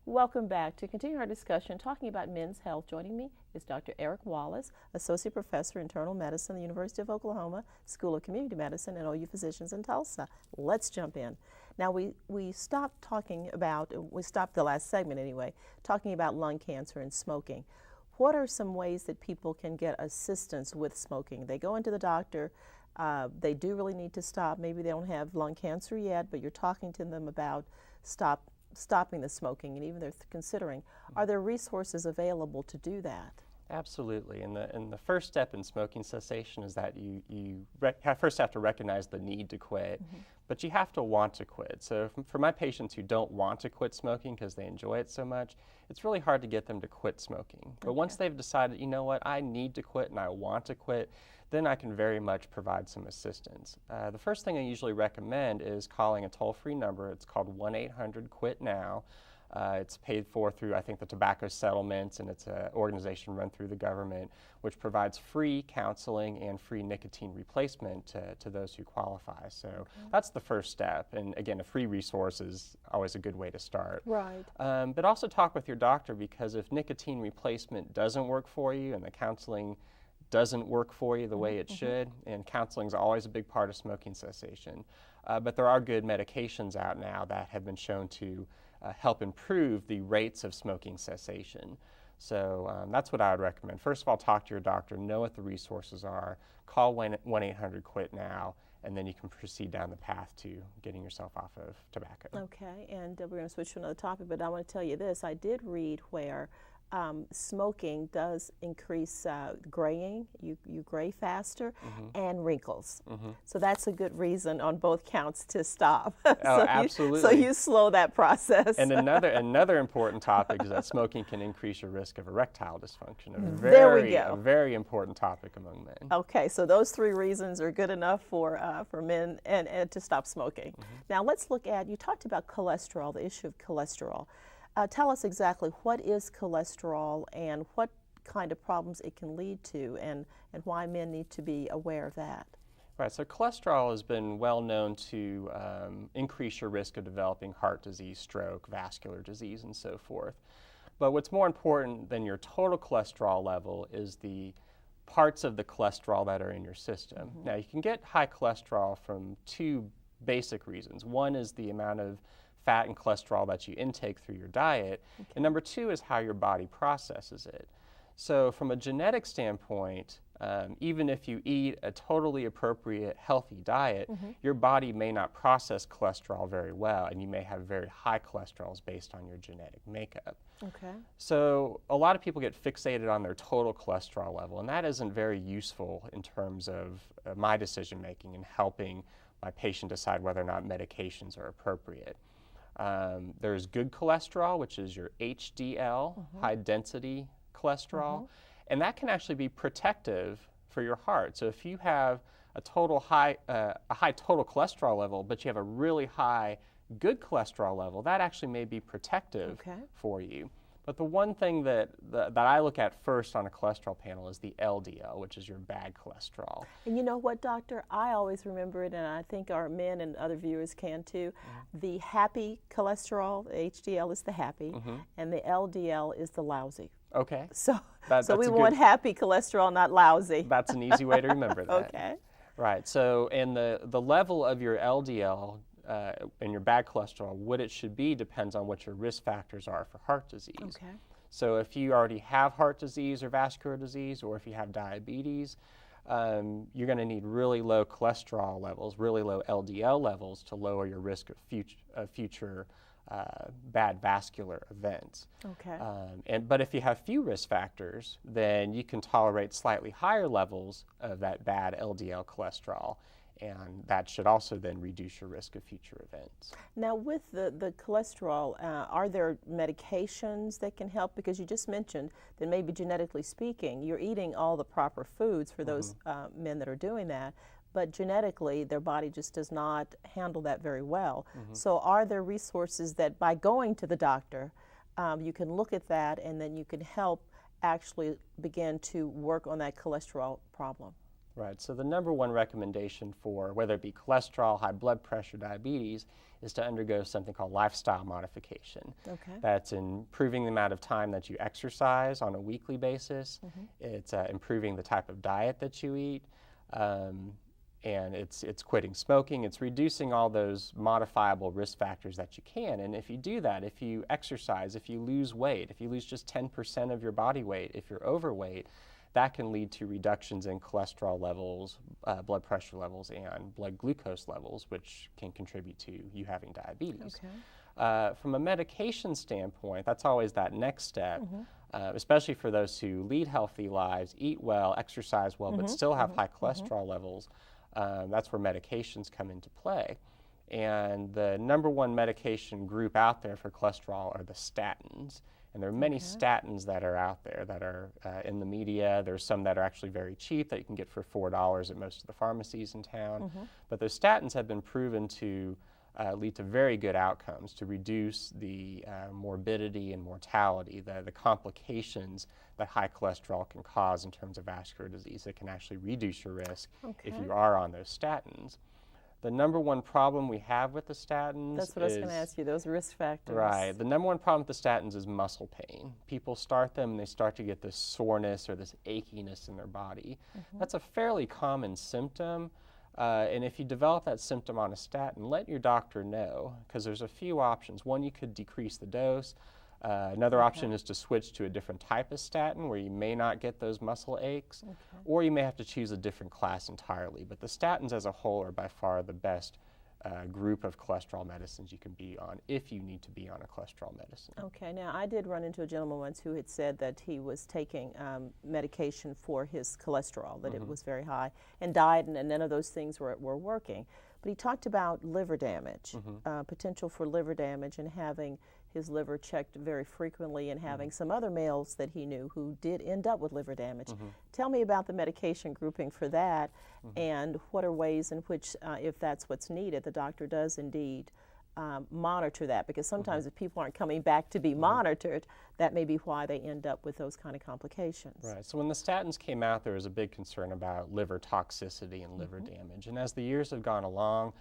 Welcome back. To continue our discussion talking about men's health, joining me is Dr. Eric Wallace, Associate Professor, Internal Medicine, the University of Oklahoma School of Community Medicine, and OU Physicians in Tulsa. Let's jump in. Now, we stopped the last segment anyway, talking about lung cancer and smoking. What are some ways that people can get assistance with smoking? They go into the doctor, they do really need to stop. Maybe they don't have lung cancer yet, but you're talking to them about stopping the smoking, and even they're considering. Are there resources available to do that? Absolutely, and the first step in smoking cessation is that you first have to recognize the need to quit, but you have to want to quit. So for my patients who don't want to quit smoking because they enjoy it so much, it's really hard to get them to quit smoking. But once they've decided, you know what, I need to quit and I want to quit, then I can very much provide some assistance. The first thing I usually recommend is calling a toll-free number. It's called 1-800-QUIT-NOW. It's paid for through, I think, the tobacco settlements, and it's an organization run through the government, which provides free counseling and free nicotine replacement to those who qualify. So that's the first step. And again, a free resource is always a good way to start. Right. But also talk with your doctor, because if nicotine replacement doesn't work for you and the counseling doesn't work for you the way it should, and counseling is always a big part of smoking cessation, but there are good medications out now that have been shown to help improve the rates of smoking cessation. So that's what I would recommend. First of all, talk to your doctor, know what the resources are, call 1-800-QUIT-NOW, and then you can proceed down the path to getting yourself off of tobacco. Okay, and we're going to switch to another topic, but I want to tell you this. I did read where smoking does increase graying, you gray faster, and wrinkles. So that's a good reason on both counts to stop. Absolutely. So you slow that process. And another important topic is that smoking can increase your risk of erectile dysfunction. A very important topic among men. Okay, so those three reasons are good enough for men and to stop smoking. Now let's look at, you talked about cholesterol, the issue of cholesterol. Tell us exactly what is cholesterol and what kind of problems it can lead to, and why men need to be aware of that. Right, so cholesterol has been well known to increase your risk of developing heart disease, stroke, vascular disease, and so forth. But what's more important than your total cholesterol level is the parts of the cholesterol that are in your system. Now, you can get high cholesterol from two basic reasons. One is the amount of fat and cholesterol that you intake through your diet, and number two is how your body processes it. So from a genetic standpoint, even if you eat a totally appropriate healthy diet, your body may not process cholesterol very well, and you may have very high cholesterols based on your genetic makeup. Okay. So a lot of people get fixated on their total cholesterol level, and that isn't very useful in terms of my decision making and helping my patient decide whether or not medications are appropriate. There's good cholesterol, which is your HDL, high density cholesterol, and that can actually be protective for your heart. So if you have a high total cholesterol level, but you have a really high good cholesterol level, that actually may be protective for you. But the one thing that I look at first on a cholesterol panel is the LDL, which is your bad cholesterol. And you know what, doctor? I always remember it, and I think our men and other viewers can too. The happy cholesterol, the HDL is the happy, and the LDL is the lousy. Okay. So we want happy cholesterol, not lousy. That's an easy way to remember that. Okay. Right. So, and the level of your LDL and your bad cholesterol, what it should be depends on what your risk factors are for heart disease. Okay. So if you already have heart disease or vascular disease, or if you have diabetes, you're going to need really low cholesterol levels, really low LDL levels to lower your risk of future bad vascular events. Okay. But if you have few risk factors, then you can tolerate slightly higher levels of that bad LDL cholesterol, and that should also then reduce your risk of future events. Now, with the cholesterol, are there medications that can help? Because you just mentioned that maybe genetically speaking, you're eating all the proper foods for those men that are doing that, but genetically their body just does not handle that very well. So are there resources that by going to the doctor, you can look at that and then you can help actually begin to work on that cholesterol problem? Right, so the number one recommendation for whether it be cholesterol, high blood pressure, diabetes, is to undergo something called lifestyle modification. Okay. That's improving the amount of time that you exercise on a weekly basis. It's improving the type of diet that you eat. And it's quitting smoking. It's reducing all those modifiable risk factors that you can. And if you do that, if you exercise, if you lose weight, if you lose just 10% of your body weight, if you're overweight, that can lead to reductions in cholesterol levels, blood pressure levels, and blood glucose levels, which can contribute to you having diabetes. Okay. From a medication standpoint, that's always that next step, especially for those who lead healthy lives, eat well, exercise well, but still have high cholesterol levels. That's where medications come into play. And the number one medication group out there for cholesterol are the statins. And there are many statins that are out there that are in the media. There's some that are actually very cheap that you can get for $4 at most of the pharmacies in town. But those statins have been proven to lead to very good outcomes, to reduce the morbidity and mortality, the complications that high cholesterol can cause in terms of vascular disease. It can actually reduce your risk if you are on those statins. The number one problem we have with the statins That's what I was going to ask you, those risk factors. Right. The number one problem with the statins is muscle pain. People start them and they start to get this soreness or this achiness in their body. That's a fairly common symptom. And if you develop that symptom on a statin, let your doctor know, because there's a few options. One, you could decrease the dose. Another option is to switch to a different type of statin where you may not get those muscle aches, or you may have to choose a different class entirely. But the statins as a whole are by far the best group of cholesterol medicines you can be on if you need to be on a cholesterol medicine. Okay, now I did run into a gentleman once who had said that he was taking medication for his cholesterol, that it was very high, and diet, and none of those things were working. But he talked about liver damage, potential for liver damage, and having his liver checked very frequently, and having some other males that he knew who did end up with liver damage. Tell me about the medication grouping for that, and what are ways in which, if that's what's needed, the doctor does indeed monitor that, because sometimes if people aren't coming back to be monitored, that may be why they end up with those kind of complications. Right. So when the statins came out, there was a big concern about liver toxicity and liver damage. And as the years have gone along,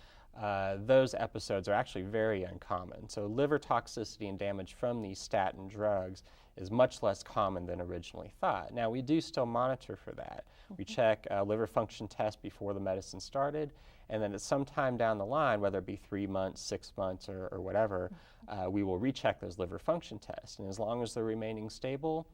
those episodes are actually very uncommon. So liver toxicity and damage from these statin drugs is much less common than originally thought. Now, we do still monitor for that. We check liver function tests before the medicine started, and then at some time down the line, whether it be 3 months, 6 months, or whatever, we will recheck those liver function tests. And as long as they're remaining stable,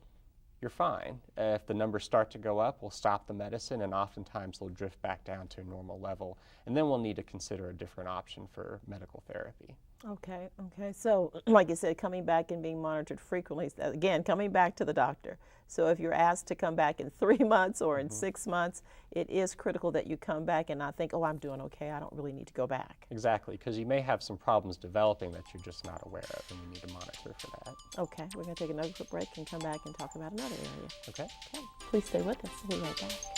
you're fine. If the numbers start to go up, we'll stop the medicine, and oftentimes they'll drift back down to a normal level. And then we'll need to consider a different option for medical therapy. Okay, okay. So, like you said, coming back and being monitored frequently, again, coming back to the doctor. So if you're asked to come back in 3 months or in 6 months, it is critical that you come back and not think, oh, I'm doing okay, I don't really need to go back. Exactly, because you may have some problems developing that you're just not aware of, and you need to monitor for that. Okay, we're going to take another quick break and come back and talk about another area. Okay. Okay, please stay with us. We'll be right back.